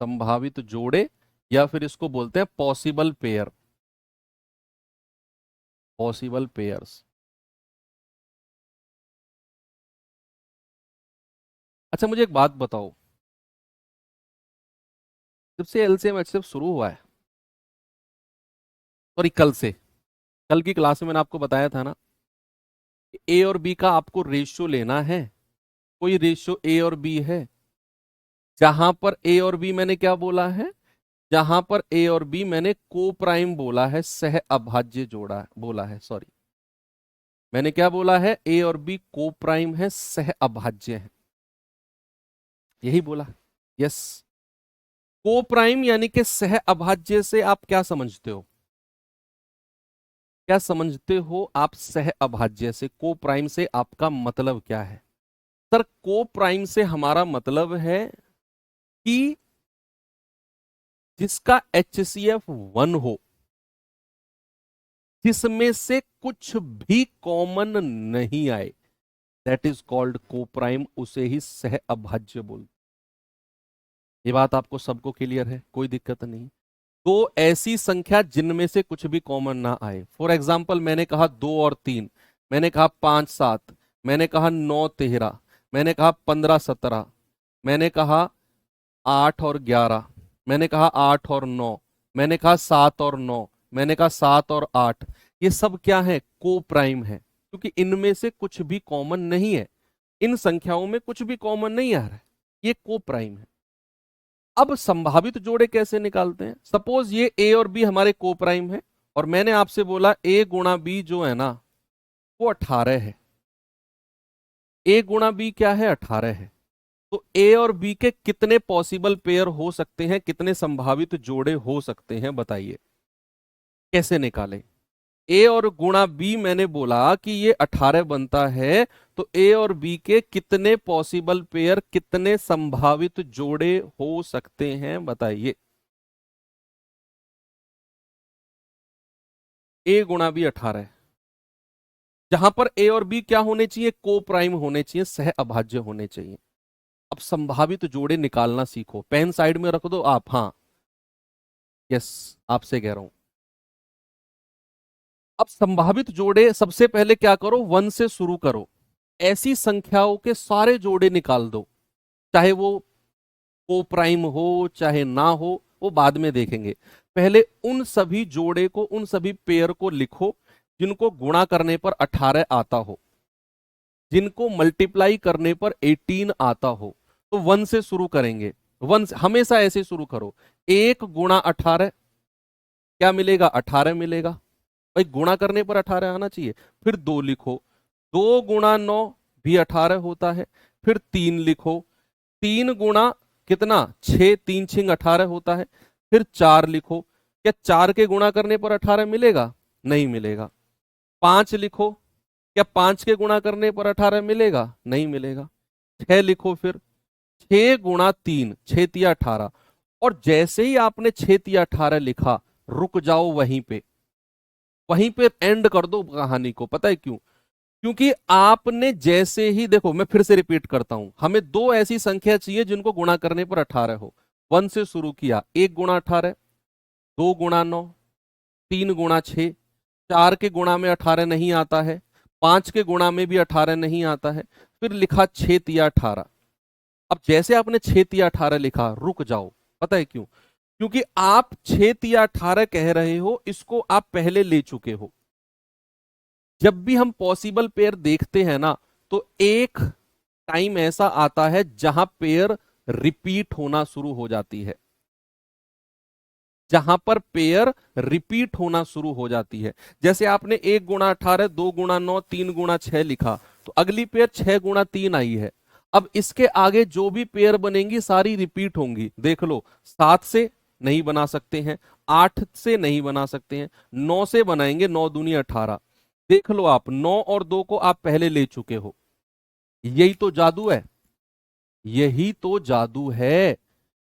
संभावित जोड़े, या फिर इसको बोलते हैं पॉसिबल पेयर, पॉसिबल पेयर्स। अच्छा मुझे एक बात बताओ, जब से LCM HCF शुरू हुआ है, सॉरी कल से, कल की क्लास में मैंने आपको बताया था ना, ए और बी का आपको रेशियो लेना है। कोई रेशियो ए और बी है जहां पर ए और बी मैंने क्या बोला है, जहां पर ए और बी मैंने को प्राइम बोला है, सह अभाज्य जोड़ा बोला है, सॉरी, मैंने क्या बोला है? ए और बी को प्राइम है, सह अभाज्य है, यही बोला। यस। को प्राइम यानी कि सह अभाज्य से आप क्या समझते हो? क्या समझते हो आप सह अभाज्य से? को प्राइम से आपका मतलब क्या है? सर, को प्राइम से हमारा मतलब है कि जिसका HCF 1 हो, जिसमें से कुछ भी कॉमन नहीं आए, दैट इज कॉल्ड को प्राइम, उसे ही सह अभाज्य बोलते। ये बात आपको सबको क्लियर है? कोई दिक्कत नहीं। तो ऐसी संख्या जिनमें से कुछ भी कॉमन ना आए, फॉर एग्जाम्पल मैंने कहा 2 और 3, मैंने कहा 5 7, मैंने कहा 9 13, मैंने कहा 15 17, मैंने कहा 8 और 11, मैंने कहा 8 और 9, मैंने कहा 7 और 9, मैंने कहा 7 और 8। ये सब क्या है? को प्राइम है, क्योंकि इनमें से कुछ भी कॉमन नहीं है, इन संख्याओं में कुछ भी कॉमन नहीं आ रहा है, ये को प्राइम है। अब संभावित जोड़े कैसे निकालते हैं? सपोज ये ए और बी हमारे को प्राइम है, और मैंने आपसे बोला ए गुणा बी जो है ना, वो 18 है। ए गुणा बी क्या है? 18 है। तो ए और बी के कितने पॉसिबल पेयर हो सकते हैं, कितने संभावित जोड़े हो सकते हैं, बताइए कैसे निकालें? ए और गुणा बी मैंने बोला कि ये 18 बनता है, तो ए और बी के कितने पॉसिबल पेयर, कितने संभावित जोड़े हो सकते हैं, बताइए। ए गुणा बी 18 है, जहां पर ए और बी क्या होने चाहिए? को प्राइम होने चाहिए, सह अभाज्य होने चाहिए। अब संभावित जोड़े निकालना सीखो। पेन साइड में रख दो आप। हाँ, यस, आपसे कह रहा हूं। अब संभावित जोड़े, सबसे पहले क्या करो? 1 से शुरू करो। ऐसी संख्याओं के सारे जोड़े निकाल दो, चाहे वो को प्राइम हो चाहे ना हो, वो बाद में देखेंगे। पहले उन सभी जोड़े को, उन सभी पेयर को लिखो जिनको गुणा करने पर 18 आता हो, जिनको मल्टीप्लाई करने पर 18 आता हो। तो 1 से शुरू करेंगे। 1 से हमेशा ऐसे शुरू करो। 1 गुणा 18 क्या मिलेगा? 18 मिलेगा। भाई गुणा करने पर 18 आना चाहिए। फिर 2 लिखो। 2 गुणा 9 भी 18 होता है। फिर 3 लिखो। 3 गुणा कितना? 6, 3 6 18 होता है। फिर 4 लिखो। क्या 4 के गुणा करने पर 18 मिलेगा? नहीं मिलेगा। 5 लिखो। क्या 5 के गुणा करने पर 18 मिलेगा? नहीं मिलेगा। 6 लिखो फिर। 6 गुणा 3, 6 तिया 18। और जैसे ही आपने 6 तिया 18 लिखा, रुक जाओ वहीं पे, वहीं पे एंड कर दो कहानी को। पता है क्यों? क्योंकि आपने जैसे ही, देखो मैं फिर से रिपीट करता हूं, हमें दो ऐसी संख्या चाहिए जिनको गुणा करने पर 18 हो। 1 से शुरू किया। 1 गुणा 18, 2 गुणा 9, 3 गुणा 6, 4 के गुणा में 18 नहीं आता है, 5 के गुणा में भी 18 नहीं आता है। फिर लिखा 6 तिया 18। अब जैसे आपने 6 तिया 18 लिखा, रुक जाओ। पता है क्यों? क्योंकि आप 6 तिया 18 कह रहे हो, इसको आप पहले ले चुके हो। जब भी हम पॉसिबल पेयर देखते हैं ना, तो एक टाइम ऐसा आता है जहां पेयर रिपीट होना शुरू हो जाती है, जहां पर पेयर रिपीट होना शुरू हो जाती है। जैसे आपने 1 गुणा 18, 2 गुणा 9, 3 गुणा 6 लिखा, तो अगली पेयर 6 गुणा 3 आई है। अब इसके आगे जो भी पेयर बनेंगी सारी रिपीट होंगी। देख लो, 7 से नहीं बना सकते हैं, 8 से नहीं बना सकते हैं, 9 से बनाएंगे, 9 दूनी 18। देख लो आप, 9 और 2 को आप पहले ले चुके हो। यही तो जादू है, यही तो जादू है।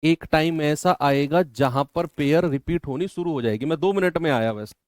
एक टाइम ऐसा आएगा जहां पर पेयर रिपीट होनी शुरू हो जाएगी। मैं 2 मिनट में आया वैसे।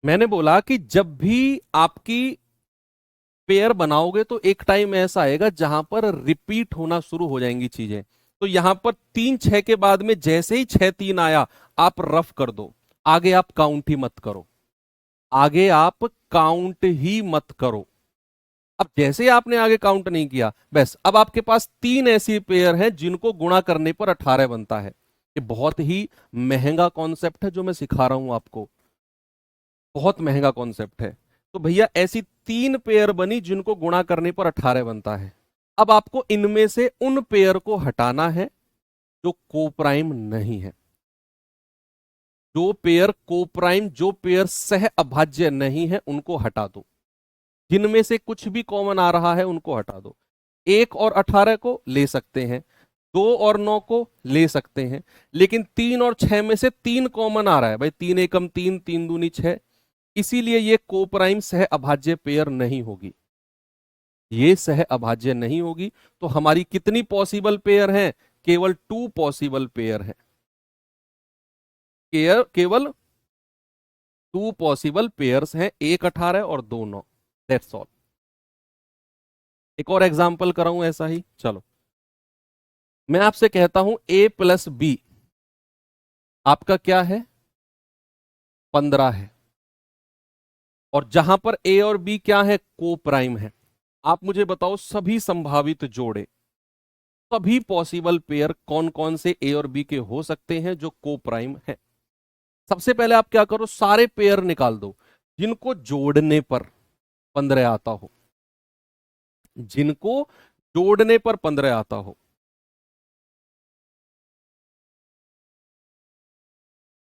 मैंने बोला कि जब भी आपकी पेयर बनाओगे तो एक टाइम ऐसा आएगा जहां पर रिपीट होना शुरू हो जाएंगी चीजें। तो यहां पर 3 6 के बाद में जैसे ही 6 3 आया, आप रफ कर दो, आगे आप काउंट ही मत करो, आगे आप काउंट ही मत करो। अब जैसे आपने आगे काउंट नहीं किया, बस अब आपके पास 3 ऐसी पेयर हैं जिनको गुणा करने पर 18 बनता है। ये बहुत ही महंगा कॉन्सेप्ट है जो मैं सिखा रहा हूं आपको, बहुत महंगा कॉन्सेप्ट है। तो भैया ऐसी 3 पेयर बनी जिनको गुणा करने पर 18 बनता है। अब आपको इनमें से उन पेयर को हटाना है जो कोप्राइम नहीं है। जो पेयर कोप्राइम, जो पेयर सह अभाज्य नहीं है, उनको हटा दो। जिनमें से कुछ भी कॉमन आ रहा है उनको हटा दो। 1 और 18 को ले सकते हैं, 2 और 9 को ले सकते हैं, लेकिन 3 और 6 में से 3 कॉमन आ रहा है भाई, 3 एकम 3, 3 दूनी 6, इसीलिए ये कोप्राइम सह अभाज्य पेयर नहीं होगी, ये सह अभाज्य नहीं होगी। तो हमारी कितनी पॉसिबल पेयर हैं? केवल 2 पॉसिबल पेयर है, केवल 2 पॉसिबल पेयर्स हैं, 1 18 और 2 9। That's all. एक और एग्जांपल कराऊं ऐसा ही, चलो। मैं आपसे कहता हूं a+b आपका क्या है? 15 है। और जहां पर a और b क्या है? को प्राइम है। आप मुझे बताओ सभी संभावित जोड़े, सभी पॉसिबल पेयर कौन कौन से a और b के हो सकते हैं जो को प्राइम है? सबसे पहले आप क्या करो, सारे पेयर निकाल दो जिनको जोड़ने पर 15 आता हो, जिनको जोड़ने पर 15 आता हो।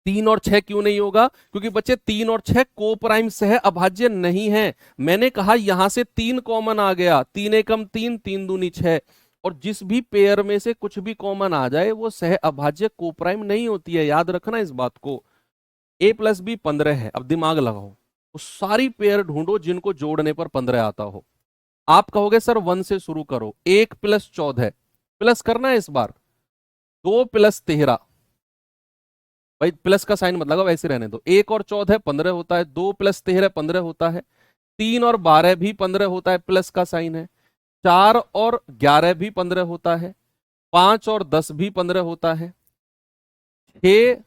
3 और 6 क्यों नहीं होगा? क्योंकि बच्चे 3 और 6 को प्राइम सह अभाज्य नहीं है। मैंने कहा यहां से 3 कॉमन आ गया, 3 एकम 3, 3 दूनी 6, और जिस भी पेयर में से कुछ भी कॉमन आ जाए वो सह अभाज्य को प्राइम नहीं होती है, याद रखना इस बात को। a+b 15 है, अब दिमाग लगाओ, तो सारी पेयर ढूंढो जिनको जोड़ने पर 15 आता हो। आप कहोगे सर 1 से शुरू करो, 1+14 प्लस करना है इस बार, 2+13, भाई प्लस का साइन मत लगाओ, ऐसे रहने दो। 1 और 14 15 होता है, 2+13 15 होता है, 3 और 12 भी 15 होता है, प्लस का साइन है। 4 और 11 भी 15 होता है, 5 और 10 भी 15 होता है, 6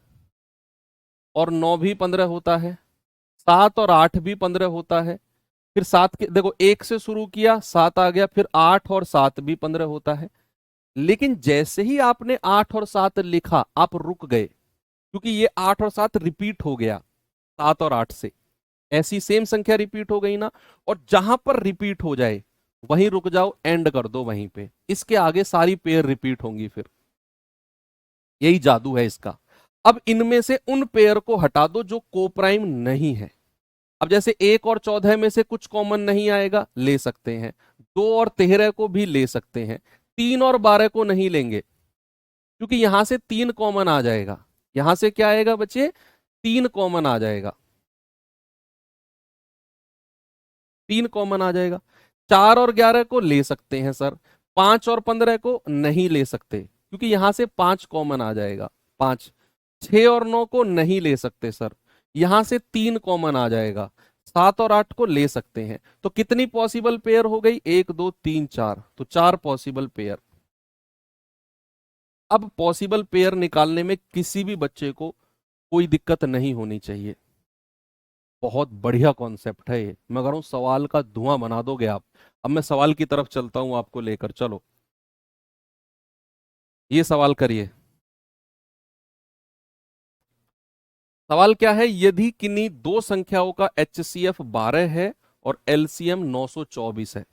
और 9 भी 15 होता है, 7 और 8 भी 15 होता है। फिर 7 के देखो, 1 से शुरू किया 7 आ गया, फिर 8 और 7 भी 15 होता है। लेकिन जैसे ही आपने 8 और 7 लिखा आप रुक गए, क्योंकि ये 8 और 7 रिपीट हो गया 7 और 8 से, ऐसी सेम संख्या रिपीट हो गई ना। और जहां पर रिपीट हो जाए वहीं रुक जाओ, एंड कर दो वहीं पे, इसके आगे सारी पेयर रिपीट होंगी फिर, यही जादू है इसका। अब इनमें से उन पेयर को हटा दो जो कोप्राइम नहीं है। अब जैसे 1 और 14 में से कुछ कॉमन नहीं आएगा, ले सकते हैं, 2 और 13 को भी ले सकते हैं, 3 और 12 को नहीं लेंगे, क्योंकि यहां से 3 कॉमन आ जाएगा। यहां से क्या आएगा बच्चे? 3 कॉमन आ जाएगा, 3 कॉमन आ जाएगा। 4 और 11 को ले सकते हैं सर, 5 और 15 को नहीं ले सकते क्योंकि यहां से 5 कॉमन आ जाएगा, 5। 6 और 9 को नहीं ले सकते सर, यहां से 3 कॉमन आ जाएगा। 7 और 8 को ले सकते हैं। तो कितनी पॉसिबल पेयर हो गई? 1 2 3 4, तो 4 पॉसिबल पेयर। अब पॉसिबल पेयर निकालने में किसी भी बच्चे को कोई दिक्कत नहीं होनी चाहिए, बहुत बढ़िया कॉन्सेप्ट है ये। मैं कह रहा हूं सवाल का धुआं बना दोगे आप। अब मैं सवाल की तरफ चलता हूं आपको लेकर, चलो ये सवाल करिए। सवाल क्या है? यदि किन्हीं दो संख्याओं का HCF 12 है और LCM 924 है।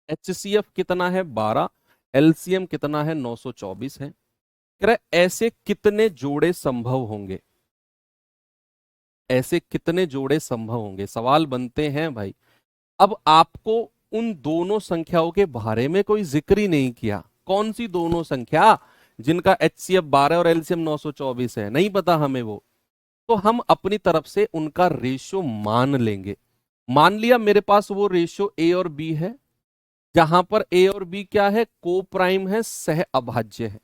HCF कितना है? 12। LCM कितना है? 924 है। कह रहा है ऐसे कितने जोड़े संभव होंगे? ऐसे कितने जोड़े संभव होंगे? सवाल बनते हैं भाई। अब आपको उन दोनों संख्याओं के बारे में कोई जिक्र ही नहीं किया। कौन सी दोनों संख्या जिनका HCF 12 और LCM 924 है? नहीं पता हमें वो। तो हम अपनी तरफ से उनका रेशियो मान लेंगे। मान लिया मेरे पास वो रेशियो A और B है, जहां पर A और B क्या है? को प्राइम है, सह अभाज्य है।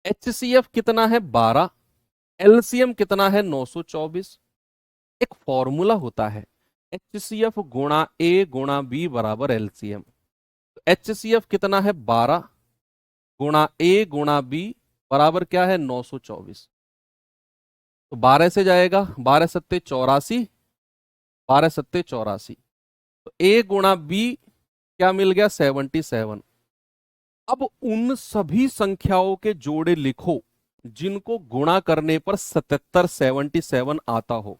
HCF कितना है? 12। LCM कितना है? 924। एक फॉर्मूला होता है HCF गुणा A गुणा B बराबर LCM। HCF कितना है 12 गुणा A गुणा B बराबर क्या है 924। तो 12 से जाएगा 12 सत्ते 84, 12 सत्ते 84। तो A गुणा B क्या मिल गया 77। अब उन सभी संख्याओं के जोड़े लिखो जिनको गुणा करने पर 77 आता हो।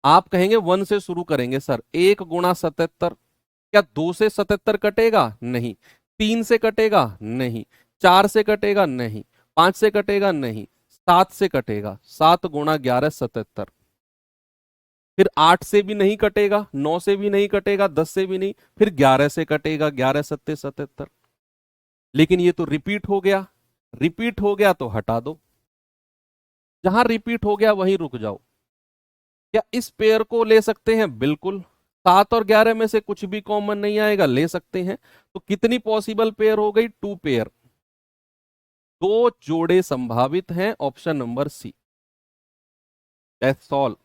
आप कहेंगे 1 से शुरू करेंगे सर, 1 गुणा 77, क्या 2 से 77 कटेगा? नहीं। 3 से कटेगा? नहीं। 4 से कटेगा? नहीं। 5 से कटेगा? नहीं। 7 से कटेगा, 7 गुणा 11 77। फिर 8 से भी नहीं कटेगा, 9 से भी नहीं कटेगा, 10 से भी नहीं, फिर 11 से कटेगा, 11 सत्ते 77। लेकिन ये तो रिपीट हो गया, रिपीट हो गया तो हटा दो, जहां रिपीट हो गया वहीं रुक जाओ। क्या इस पेयर को ले सकते हैं? बिल्कुल। 7 और 11 में से कुछ भी कॉमन नहीं आएगा, ले सकते हैं। तो कितनी पॉसिबल पेयर हो गई? 2 पेयर। 2 जोड़े संभावित हैं, option number C. That's all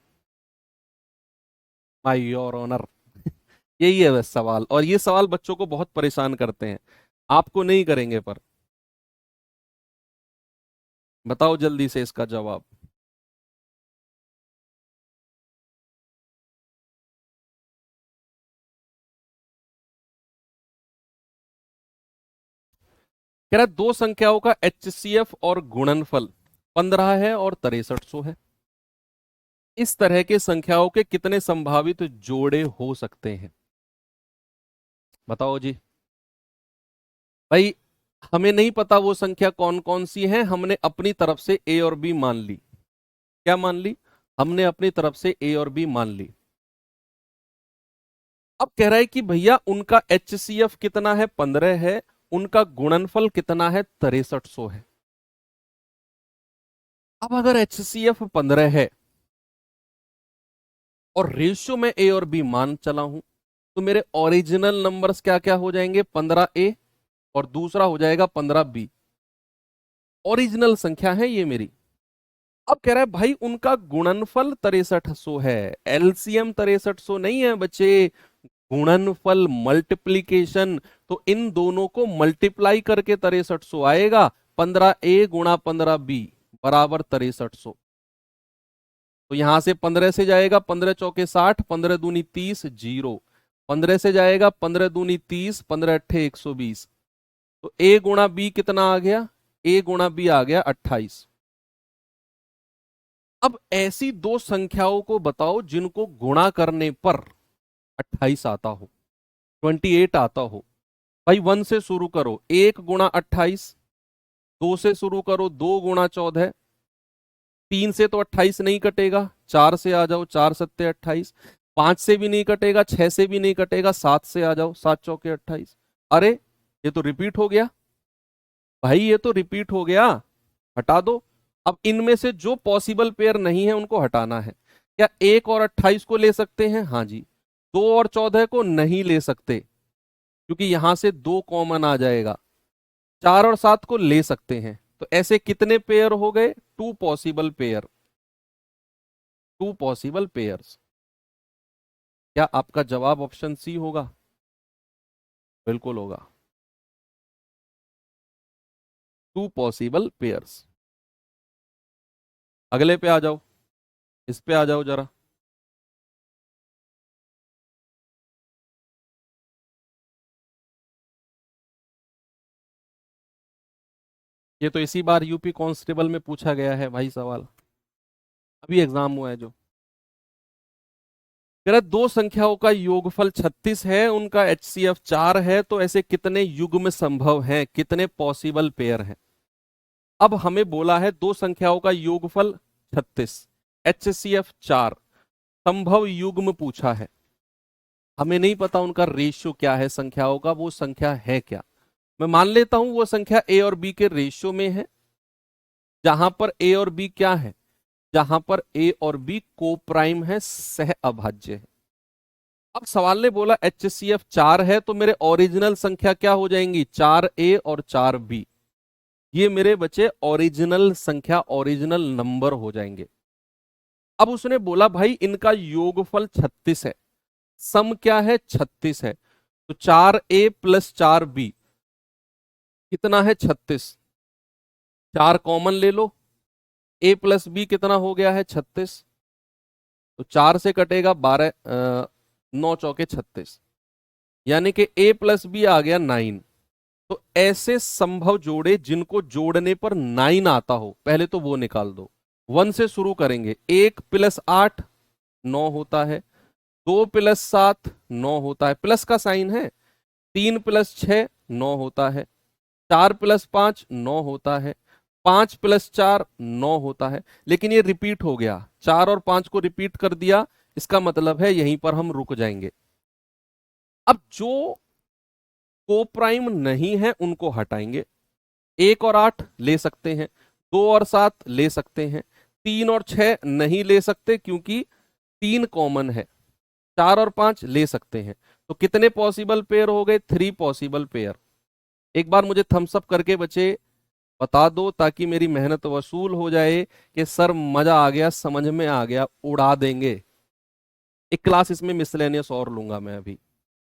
my your honour. यही है बस सवाल, और ये सवाल बच्चों को बहुत परेशान करते हैं, आपको नहीं करेंगे पर। बताओ जल्दी से इसका जवाब। कह रहा है दो संख्याओं का HCF और गुणनफल 15 है और 6300 है। इस तरह के संख्याओं के कितने संभावित जोड़े हो सकते हैं? बताओ जी। भाई हमें नहीं पता वो संख्या कौन कौन सी है, हमने अपनी तरफ से A और B मान ली। क्या मान ली? हमने अपनी तरफ से A और B मान ली। अब कह रहा है कि भैया उनका HCF कितना है? 15 है। उनका गुणनफल कितना है? 6300 है। अब अगर HCF 15 है और रेशियो में A और B मान चला हूं, तो मेरे ओरिजिनल नंबर्स क्या क्या हो जाएंगे? 15A और दूसरा हो जाएगा 15B। ओरिजिनल संख्या है ये मेरी। अब कह रहा है भाई उनका गुणनफल 6300 है, LCM 6300 नहीं है बच्चे। गुणनफल मल्टीप्लीकेशन, तो इन दोनों को मल्टीप्लाई करके 6300 आएगा। 15A गुणा 15B बराबर 6300। तो यहां से 15 से जाएगा 15 चौके 60, 15 दूनी 30, 0। 15 से जाएगा 15 दूनी 30, 15 अट्ठे 120। तो A गुणा B कितना आ गया? A गुणा B आ गया 28। अब ऐसी दो संख्याओं को बताओ जिनको गुणा करने पर 28 आता हो, 28 आता हो। भाई 1 से शुरू करो, 1 गुणा 28। 2 से शुरू करो, 2 गुणा 14। 3 से तो 28 नहीं कटेगा, 4 से आ जाओ, 4 सत्ते 28। 5 से भी नहीं कटेगा, 6 से भी नहीं कटेगा, 7 से आ जाओ, 7 चौके 28। अरे ये तो रिपीट हो गया भाई, ये तो रिपीट हो गया, हटा दो। अब इनमें से जो पॉसिबल पेयर नहीं है उनको हटाना है। क्या 1 और 28 को ले सकते हैं? हाँ जी। 2 और 14 को नहीं ले सकते क्योंकि यहां से 2 कॉमन आ जाएगा। 4 और 7 को ले सकते हैं। तो ऐसे कितने पेयर हो गए? 2 पॉसिबल पेयर। 2 possible pairs. क्या आपका जवाब ऑप्शन सी होगा? बिल्कुल होगा। 2 पॉसिबल पेयर्स। अगले पे आ जाओ, इस पे आ जाओ जरा। ये तो इसी बार यूपी कांस्टेबल में पूछा गया है भाई सवाल, अभी एग्जाम हुआ है जो। कह रहा है दो संख्याओं का योगफल 36 है, उनका HCF 4 है, तो ऐसे कितने युग्म संभव हैं, कितने पॉसिबल पेयर हैं? अब हमें बोला है दो संख्याओं का योगफल 36, HCF 4, संभव युग्म पूछा है। हमें नहीं पता उनका रेशियो क्या है संख्याओं का, वो संख्या है क्या। मैं मान लेता हूं वो संख्या A और B के रेशियो में है, जहां पर A और B क्या है? जहां पर A और B को प्राइम है, सह अभाज्य है। अब सवाल ने बोला HCF 4 है, तो मेरे ओरिजिनल संख्या क्या हो जाएंगी? 4A और 4B। ये मेरे बच्चे ओरिजिनल संख्या, ओरिजिनल नंबर हो जाएंगे। अब उसने बोला भाई इनका योगफल 36 है, सम क्या है 36 है, तो 4a प्लस 4b कितना है 36, 4 कॉमन ले लो, a प्लस b कितना हो गया है 36, तो 4 से कटेगा 12, 9 चौके 36, यानी कि a प्लस बी आ गया 9। तो ऐसे संभव जोड़े जिनको जोड़ने पर 9 आता हो, पहले तो वो निकाल दो। 1 से शुरू करेंगे, 1 प्लस 8 9 होता है, 2 प्लस 7 9 होता है, प्लस का साइन है, 3 प्लस 6 9 होता है, 4 प्लस 5 9 होता है, 5 प्लस 4 9 होता है। लेकिन ये रिपीट हो गया, 4 और 5 को रिपीट कर दिया, इसका मतलब है यहीं पर हम रुक जाएंगे। अब जो कोप्राइम नहीं है उनको हटाएंगे, 1 और 8 ले सकते हैं, 2 और 7 ले सकते हैं, 3 और 6 नहीं ले सकते क्योंकि 3 कॉमन है, 4 और 5 ले सकते हैं। तो कितने पॉसिबल पेयर हो गए, 3 पॉसिबल पेयर। एक बार मुझे थम्स अप करके बच्चे बता दो ताकि मेरी मेहनत वसूल हो जाए कि सर मजा आ गया, समझ में आ गया, उड़ा देंगे। एक क्लास इसमें मिसलेनियस और लूंगा मैं अभी,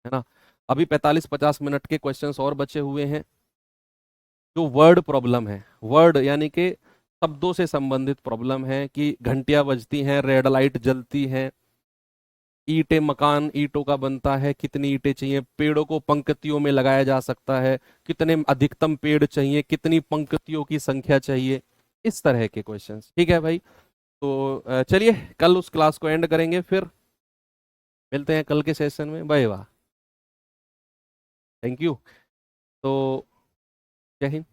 है ना। अभी 45-50 मिनट के क्वेश्चंस और बचे हुए हैं। जो वर्ड प्रॉब्लम है, वर्ड यानी कि शब्दों से संबंधित प्रॉब्लम है कि घंटियां बजती हैं, रेड लाइट जलती हैं, ईंटें, मकान ईंटों का बनता है, कितनी ईंटें चाहिए, पेड़ों को पंक्तियों में लगाया जा सकता है, कितने अधिकतम पेड़ चाहिए, कितनी पंक्तियों की संख्या चाहिए, इस तरह के क्वेश्चंस। ठीक है भाई, तो चलिए कल उस क्लास को एंड करेंगे, फिर मिलते हैं कल के सेशन में। Bye bye, thank you. तो जय हिंद।